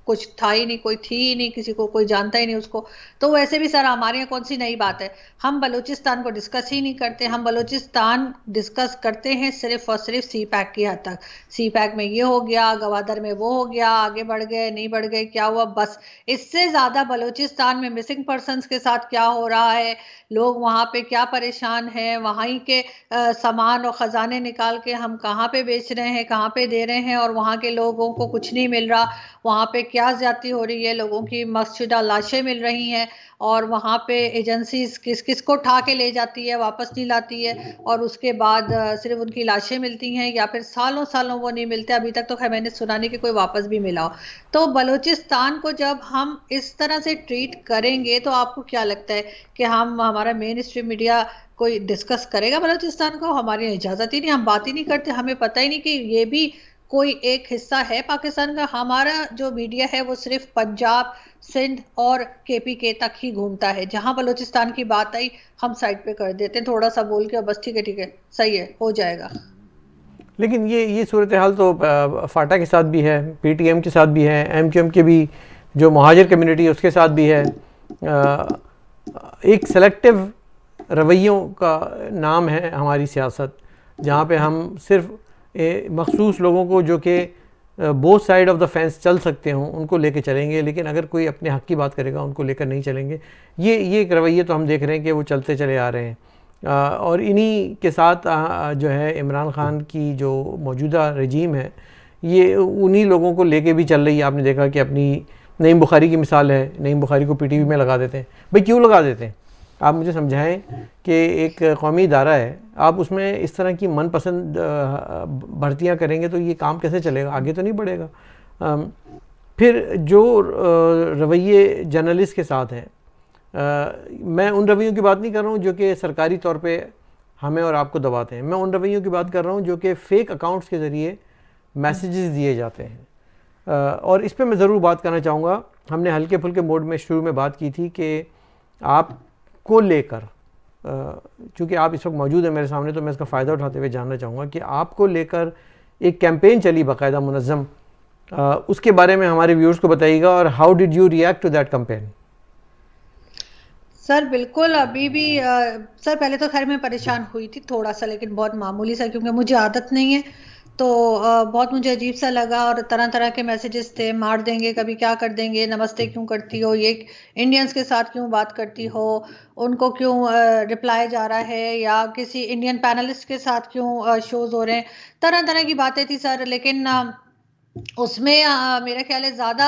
कुछ था ही नहीं, कोई थी ही नहीं, किसी को कोई जानता ही नहीं उसको। तो वैसे भी सर हमारे यहाँ कौन सी नई बात है? हम बलूचिस्तान को डिस्कस ही नहीं करते। हम बलूचिस्तान डिस्कस करते हैं सिर्फ और सिर्फ CPAC की हद तक। CPAC में ये हो गया, गवादर में वो हो गया, आगे बढ़ गए नहीं बढ़ गए, क्या हुआ, बस। इससे ज्यादा बलूचिस्तान में मिसिंग पर्सनस के साथ क्या हो रहा है, लोग वहां पे क्या परेशान हैं, वहां के सामान और खजाने निकाल के हम कहाँ पे बेच रहे हैं, कहाँ पे दे रहे हैं, और वहां के लोगों को कुछ नहीं मिल रहा। वहां पे क्या ज्यादती हो रही है, लोगों की मस्जिदा लाशें मिल रही हैं और वहां पे एजेंसीज किस किस को उठा के ले जाती है, वापस नहीं लाती है, और उसके बाद सिर्फ उनकी लाशें मिलती हैं या फिर सालों सालों वो नहीं मिलते। अभी तक तो खैर मैंने सुना नहीं कि कोई वापस भी मिला हो। तो बलूचिस्तान को जब हम इस तरह से ट्रीट करेंगे तो आपको क्या लगता है कि हम, हमारा मेन स्ट्रीम मीडिया कोई डिस्कस करेगा बलूचिस्तान को? हमारी इजाजत ही नहीं, हम बात ही नहीं करते, हमें पता ही नहीं कि ये भी कोई एक हिस्सा है पाकिस्तान का। हमारा जो मीडिया है वो सिर्फ पंजाब, सिंध और KPK तक ही घूमता है। जहां बलूचिस्तान की बात आई हम साइड पे कर देते हैं, थोड़ा सा बोल के बस ठीक है सही है हो जाएगा। लेकिन ये सूरत हाल तो फाटा के साथ भी है, PTM के साथ भी है, MQM के भी जो महाजिर कम्युनिटी है उसके साथ भी है। एक सेलेक्टिव रवैयों का नाम है हमारी सियासत, जहाँ पे हम सिर्फ मखसूस लोगों को जो कि both side of the fence चल सकते हों उनको लेके चलेंगे, लेकिन अगर कोई अपने हक़ की बात करेगा उनको लेकर नहीं चलेंगे। ये एक रवैये तो हम देख रहे हैं कि वो चलते चले आ रहे हैं। और इन्हीं के साथ जो है इमरान ख़ान की जो मौजूदा रजीम है ये उन्हीं लोगों को लेके भी चल रही है। आपने देखा कि अपनी नईम बुखारी की मिसाल है, नईम बुखारी को PTV में लगा देते हैं। भाई क्यों लगा देते हैं? आप मुझे समझाएं कि एक कौमी इदारा है, आप उसमें इस तरह की मनपसंद भर्तियां करेंगे तो ये काम कैसे चलेगा, आगे तो नहीं बढ़ेगा। फिर जो रवैये जर्नलिस्ट के साथ हैं, मैं उन रवैयों की बात नहीं कर रहा हूँ जो कि सरकारी तौर पे हमें और आपको दबाते हैं। मैं उन रवैयों की बात कर रहा हूँ जो कि फ़ेक अकाउंट्स के ज़रिए मैसेजेस दिए जाते हैं। और इस पर मैं ज़रूर बात करना चाहूँगा। हमने हल्के फुल्के मोड में शुरू में बात की थी कि आप को लेकर, चूँकि आप इस वक्त मौजूद है मेरे सामने, तो मैं इसका फ़ायदा उठाते हुए जानना चाहूँगा कि आपको लेकर एक कैंपेन चली बाकायदा मुनज़्ज़म, उसके बारे में हमारे व्यूअर्स को बताइएगा। और how did you react to that campaign? Sir बिल्कुल, अभी भी सर पहले तो खैर मैं परेशान हुई थी थोड़ा सा, लेकिन बहुत मामूली सा, क्योंकि मुझे आदत नहीं है। तो बहुत मुझे अजीब सा लगा, और तरह तरह के मैसेजेस थे, मार देंगे, कभी क्या कर देंगे, नमस्ते क्यों करती हो, ये इंडियंस के साथ क्यों बात करती हो, उनको क्यों रिप्लाई जा रहा है, या किसी इंडियन पैनलिस्ट के साथ क्यों शोज हो रहे हैं, तरह तरह की बातें थी सर। लेकिन उसमें मेरा ख्याल है ज्यादा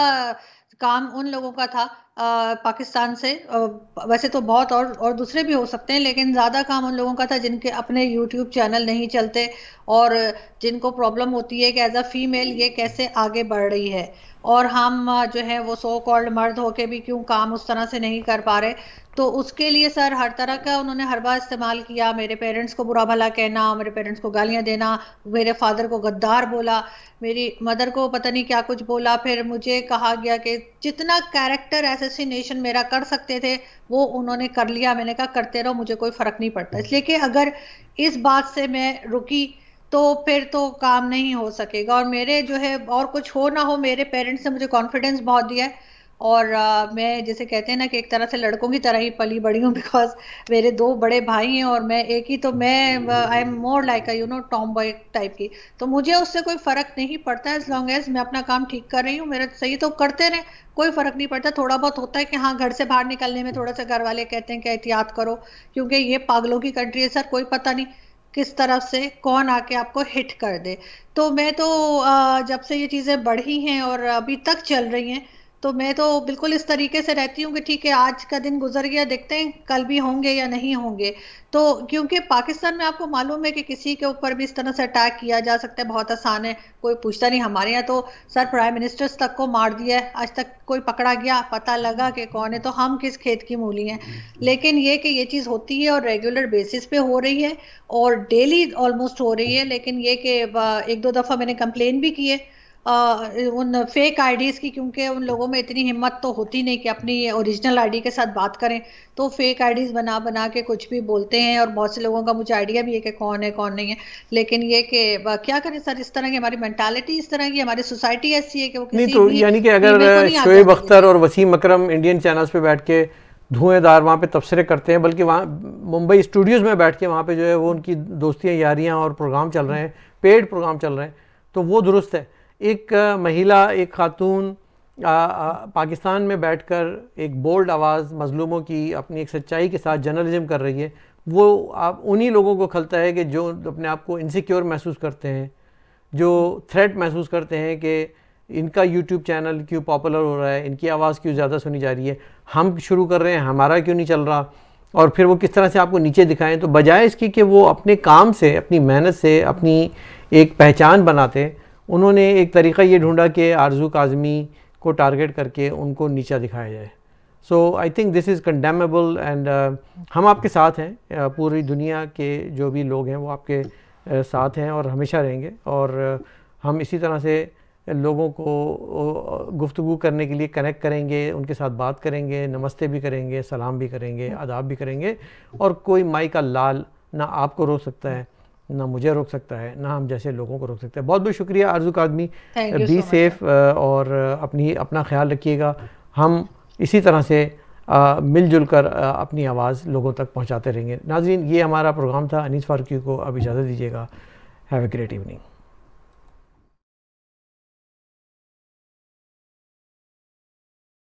काम उन लोगों का था पाकिस्तान से, वैसे तो बहुत और दूसरे भी हो सकते हैं, लेकिन ज्यादा काम उन लोगों का था जिनके अपने यूट्यूब चैनल नहीं चलते, और जिनको प्रॉब्लम होती है कि एज अ फीमेल ये कैसे आगे बढ़ रही है, और हम जो है वो सो कॉल्ड मर्द होके भी क्यों काम उस तरह से नहीं कर पा रहे। तो उसके लिए सर हर तरह का उन्होंने हर बार इस्तेमाल किया, मेरे पेरेंट्स को बुरा भला कहना, मेरे पेरेंट्स को गालियां देना, मेरे फादर को गद्दार बोला, मेरी मदर को पता नहीं क्या कुछ बोला, फिर मुझे कहा गया कि जितना कैरेक्टर एसेसिनेशन मेरा कर सकते थे वो उन्होंने कर लिया। मैंने कहा करते रहो, मुझे कोई फर्क नहीं पड़ता, इसलिए कि अगर इस बात से मैं रुकी तो फिर तो काम नहीं हो सकेगा। और मेरे जो है, और कुछ हो ना हो, मेरे पेरेंट्स ने मुझे कॉन्फिडेंस बहुत दिया है, और मैं जैसे कहते हैं ना कि एक तरह से लड़कों की तरह ही पली बड़ी हूँ, बिकॉज मेरे दो बड़े भाई हैं और मैं एक ही, तो मैं I am more like a Tom boy type की, तो मुझे उससे कोई फर्क नहीं पड़ता एज लॉन्ग एज मैं अपना काम ठीक कर रही हूँ, मेरा सही तो करते रहे, कोई फर्क नहीं पड़ता। थोड़ा बहुत होता है कि हाँ, घर से बाहर निकलने में थोड़ा सा घर वाले कहते हैं कि एहतियात करो, क्योंकि ये पागलों की कंट्री है सर, कोई पता नहीं किस तरफ से कौन आके आपको हिट कर दे। तो मैं तो जब से ये चीजें बढ़ी हैं और अभी तक चल रही हैं, तो मैं तो बिल्कुल इस तरीके से रहती हूँ कि ठीक है, आज का दिन गुजर गया, देखते हैं कल भी होंगे या नहीं होंगे। तो क्योंकि पाकिस्तान में आपको मालूम है कि किसी के ऊपर भी इस तरह से अटैक किया जा सकता है, बहुत आसान है, कोई पूछता नहीं। हमारे यहाँ तो सर प्राइम मिनिस्टर्स तक को मार दिया है, आज तक कोई पकड़ा गया, पता लगा कि कौन है, तो हम किस खेत की मूली हैं। लेकिन ये कि ये चीज़ होती है और रेगुलर बेसिस पे हो रही है और डेली ऑलमोस्ट हो रही है। लेकिन ये कि एक दो दफ़ा मैंने कंप्लेन भी की है उन फेक आईडीज की, क्योंकि उन लोगों में इतनी हिम्मत तो होती नहीं कि अपनी ओरिजिनल आईडी के साथ बात करें, तो फेक आईडीज बना बना के कुछ भी बोलते हैं, और बहुत से लोगों का मुझे आइडिया भी है कि कौन है कौन नहीं है। लेकिन ये कि क्या करें सर, इस तरह की हमारी मेंटालिटी, इस तरह की हमारी सोसाइटी ऐसी है कि वो नहीं किसी तो भी यानी कि फीमेल को अगर नहीं आगे शोएब आने अख्तर देते। और वसीम अकरम इंडियन चैनल्स पे बैठ के धुएंधार वहाँ पे तबसरे करते हैं, बल्कि वहाँ मुंबई स्टूडियोज़ में बैठ के वहाँ पे जो है वो उनकी दोस्तियाँ यारियाँ और प्रोग्राम चल रहे हैं, पेड प्रोग्राम चल रहे हैं, तो वो दुरुस्त है। एक महिला, एक खातून पाकिस्तान में बैठकर एक बोल्ड आवाज़ मजलूमों की अपनी एक सच्चाई के साथ जर्नलिज्म कर रही है, वो आप उन्हीं लोगों को खलता है कि जो अपने आप को इनसिक्योर महसूस करते हैं, जो थ्रेट महसूस करते हैं कि इनका यूट्यूब चैनल क्यों पॉपुलर हो रहा है, इनकी आवाज़ क्यों ज़्यादा सुनी जा रही है, हम शुरू कर रहे हैं, हमारा क्यों नहीं चल रहा, और फिर वो किस तरह से आपको नीचे दिखाएं। तो बजाय इसकी कि वो अपने काम से, अपनी मेहनत से अपनी एक पहचान बनाते, उन्होंने एक तरीक़ा ये ढूंढा कि आरज़ू काज़मी को टारगेट करके उनको नीचा दिखाया जाए। So I think this is condemnable and हम आपके साथ हैं, पूरी दुनिया के जो भी लोग हैं वो आपके साथ हैं और हमेशा रहेंगे, और हम इसी तरह से लोगों को गुफ्तगू करने के लिए कनेक्ट करेंगे, उनके साथ बात करेंगे, नमस्ते भी करेंगे, सलाम भी करेंगे, आदाब भी करेंगे, और कोई माई का लाल ना आपको रोक सकता है, ना मुझे रोक सकता है, ना हम जैसे लोगों को रोक सकता है। बहुत बहुत शुक्रिया आरज़ू काज़मी, बी सेफ़ और अपना ख्याल रखिएगा। हम इसी तरह से मिलजुल कर अपनी आवाज़ लोगों तक पहुँचाते रहेंगे। नाज़रीन, ये हमारा प्रोग्राम था। अनीस फारूकी को अब इजाज़त दीजिएगा। Have a great evening.